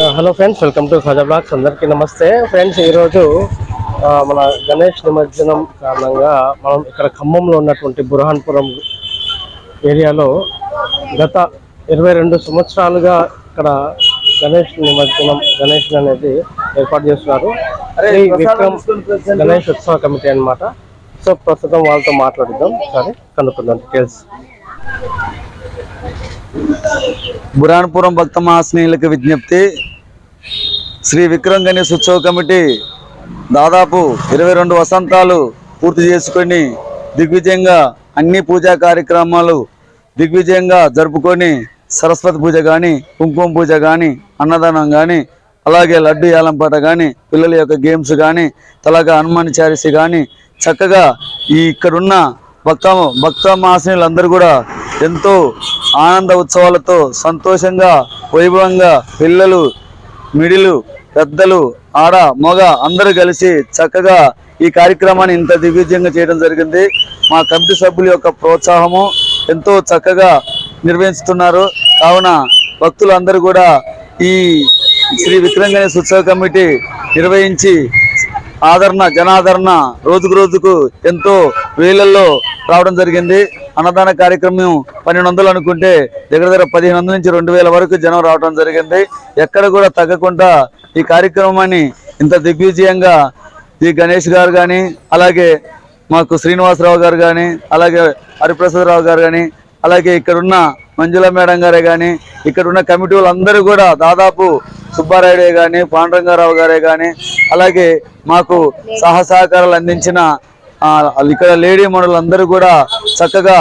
Hello friends, welcome to Khaja blogs. అందరికీ నమస్తే friends. ఈరోజు మన గణేష్ నిమజ్జనం కారణంగా మనం ఇక్కడ ఖమ్మంలో ఉన్నటువంటి బుర్హాన్పురం ఏరియాలో గత 22 సంవత్సరాలుగా ఇక్కడ గణేష్ నిమజ్జనం అనేది ఏర్పాటు చేస్తున్నారు. శ్రీ విక్రమ్ గణేష్ ఉత్సవ కమిటీ అన్నమాట. సో ప్రస్తుతం వాళ్ళతో మాట్లాడుదాం, సరే కనుక్కుందాం డీటెయిల్స్. బుర్హాన్పురం భక్త మహాస్నేహితులకు విజ్ఞప్తి. శ్రీ విక్రమ్ గణేష్ ఉత్సవ కమిటీ దాదాపు 22 వసంతాలు పూర్తి చేసుకొని దిగ్విజయంగా అన్ని పూజా కార్యక్రమాలు దిగ్విజయంగా జరుపుకొని సరస్వతి పూజ కానీ, కుంకుమ పూజ కానీ, అన్నదానం కానీ, అలాగే లడ్డు యాలంపాట కానీ, పిల్లల యొక్క గేమ్స్ కానీ, తలగా హనుమాన్ చారిసి కానీ చక్కగా ఇక్కడున్న భక్త మహాస్నేహితులందరూ కూడా ఎంతో ఆనంద ఉత్సవాలతో సంతోషంగా వైభవంగా పిల్లలు, మిడిలు, పెద్దలు, ఆడ మగ అందరూ కలిసి చక్కగా ఈ కార్యక్రమాన్ని ఇంత దిగ్విజయంగా చేయడం జరిగింది. మా కమిటీ సభ్యుల యొక్క ప్రోత్సాహము ఎంతో చక్కగా నిర్వహిస్తున్నారు. కావున భక్తులందరూ కూడా ఈ శ్రీ విక్రమ్ గణేష్ ఉత్సవ కమిటీ నిర్వహించి జనాదరణ రోజుకు ఎంతో వేలల్లో రావడం జరిగింది. అన్నదాన కార్యక్రమం 1200 అనుకుంటే దగ్గర 1500 నుంచి 2000 వరకు జనం రావడం జరిగింది. ఎక్కడ కూడా తగ్గకుండా ఈ కార్యక్రమాన్ని ఇంత దిగ్విజయంగా ఈ గణేష్ గారు కానీ, అలాగే మాకు శ్రీనివాసరావు గారు కానీ, అలాగే హరిప్రసాదరావు గారు కానీ, అలాగే ఇక్కడున్న మంజుల మేడం గారే కానీ, ఇక్కడున్న కమిటీ వాళ్ళందరూ కూడా దాదాపు సుబ్బారాయుడే కానీ, పాండురంగారావు గారే కానీ, అలాగే మాకు సహకారాలు అందించిన ఇక్కడ లేడీ మనులందరూ కూడా చక్కగా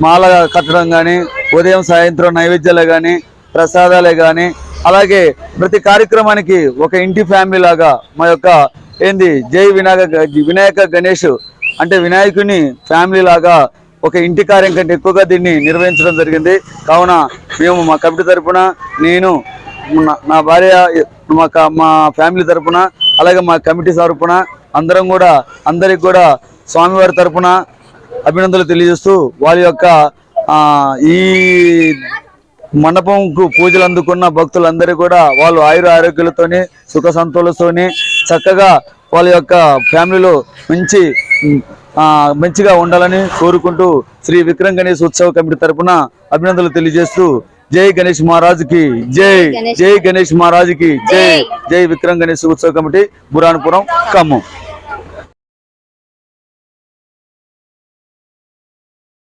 మాల కట్టడం కానీ, ఉదయం సాయంత్రం నైవేద్యాలే కానీ, ప్రసాదాలే కానీ, అలాగే ప్రతి కార్యక్రమానికి ఒక ఇంటి ఫ్యామిలీ లాగా మా యొక్క జై వినాయక గణేష్ అంటే వినాయకుని ఫ్యామిలీ లాగా ఒక ఇంటి కార్యం కంటే ఎక్కువగా దీన్ని నిర్వహించడం జరిగింది. కావున మేము మా కమిటీ తరఫున, నేను, నా భార్య, మా ఫ్యామిలీ తరఫున, అలాగే మా కమిటీ తరఫున అందరికి కూడా స్వామివారి తరఫున అభినందనలు తెలియజేస్తూ వాళ్ళ యొక్క ఈ మండపంకు పూజలు అందుకున్న భక్తులందరూ కూడా వాళ్ళు ఆయుర ఆరోగ్యాలతోని సుఖ సంతోషంతోని చక్కగా వాళ్ళ యొక్క ఫ్యామిలీలో మంచిగా ఉండాలని కోరుకుంటూ శ్రీ విక్రమ్ గణేష్ ఉత్సవ కమిటీ తరఫున అభినందనలు తెలియజేస్తూ జై గణేష్ మహారాజుకి జై, జై గణేష్ మహారాజుకి జై, జై విక్రమ్ గణేష్ ఉత్సవ కమిటీ బుర్హాన్పురం ఖమ్మం.